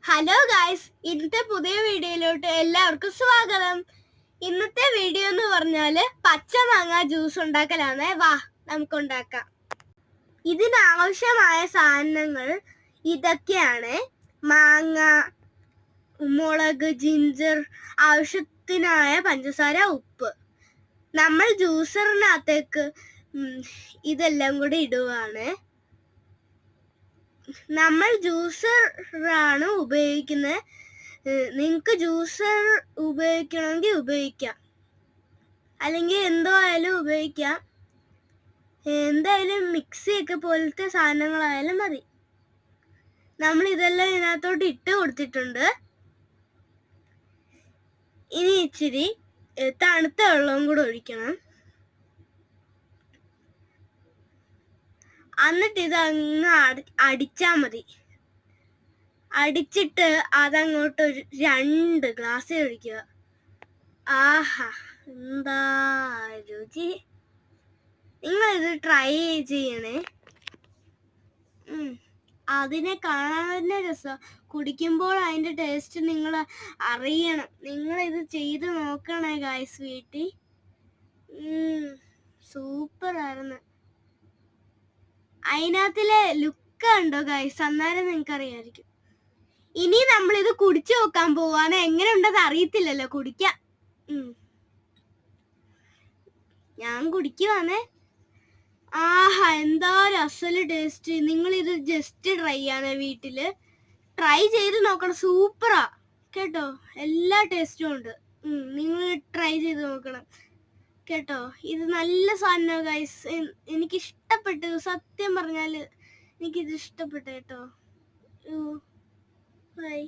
Hello guys, ഇന്നത്തെ പുതിയ വീഡിയോയിലോട്ട് എല്ലാവർക്കും സ്വാഗതം. ഇന്നത്തെ വീഡിയോ എന്ന് പറഞ്ഞാല് പച്ചമാങ്ങ ജ്യൂസ് ഉണ്ടാക്കലാണ്. വാ നമുക്ക് ഉണ്ടാക്കാം. ഇതിനാവശ്യമായ സാധനങ്ങൾ ഇതൊക്കെയാണ്: മാങ്ങ, മുളക്, ജിഞ്ചർ, ആവശ്യത്തിനായ പഞ്ചസാര, ഉപ്പ്. നമ്മൾ ജ്യൂസറിനകത്തേക്ക് ഇതെല്ലാം കൂടി ഇടുവാണ്. നമ്മൾ ജ്യൂസറാണ് ഉപയോഗിക്കുന്നത്. നിങ്ങൾക്ക് ജ്യൂസർ ഉപയോഗിക്കണമെങ്കിൽ ഉപയോഗിക്കാം, അല്ലെങ്കിൽ എന്തോ ആയാലും ഉപയോഗിക്കാം. എന്തായാലും മിക്സിയൊക്കെ പോലത്തെ സാധനങ്ങളായാലും മതി. നമ്മൾ ഇതെല്ലാം ഇതിനകത്തോട്ട് ഇട്ട് കൊടുത്തിട്ടുണ്ട്. ഇനി ഇച്ചിരി തണുത്ത വെള്ളവും കൂടെ ഒഴിക്കണം. എന്നിട്ട് ഇതങ്ങ് അടിച്ചാൽ മതി. അടിച്ചിട്ട് അതങ്ങോട്ട് ഒരു 2 ഗ്ലാസ് ഒഴിക്കുക. ആഹാ, എന്താ രുചി! നിങ്ങളിത് ട്രൈ ചെയ്യണേ. അതിനെ കാണാൻ തന്നെ രസം, കുടിക്കുമ്പോൾ അതിന്റെ ടേസ്റ്റ് നിങ്ങൾ അറിയണം. നിങ്ങളിത് ചെയ്ത് നോക്കണേ ഗായ്സ് വീട്ടിൽ. സൂപ്പർ ആയിരുന്നു. അതിനകത്തിലെ ലുക്ക് ഉണ്ടോ ഗായ്സ്? അന്നേരം നിങ്ങൾക്ക് അറിയാമായിരിക്കും. ഇനി നമ്മൾ ഇത് കുടിച്ചു നോക്കാൻ പോവാണ്. എങ്ങനെ ഉണ്ടെന്ന് അറിയത്തില്ലല്ലോ, കുടിക്കാം. ഞാൻ കുടിക്കുവാണേ. ആഹാ, എന്താ അസല് ടേസ്റ്റ്! നിങ്ങൾ ഇത് ജസ്റ്റ് ട്രൈ ചെയ്യണേ, വീട്ടില് ട്രൈ ചെയ്ത് നോക്കണം. സൂപ്പറാ കേട്ടോ, എല്ലാ ടേസ്റ്റും ഉണ്ട്. നിങ്ങൾ ട്രൈ ചെയ്ത് നോക്കണം കേട്ടോ. ഇത് നല്ല സാധനമാണ് ഗൈസ്. എനിക്ക് ഇഷ്ടപ്പെട്ടു, സത്യം പറഞ്ഞാല് എനിക്കിത് ഇഷ്ടപ്പെട്ടു കേട്ടോ. ബൈ.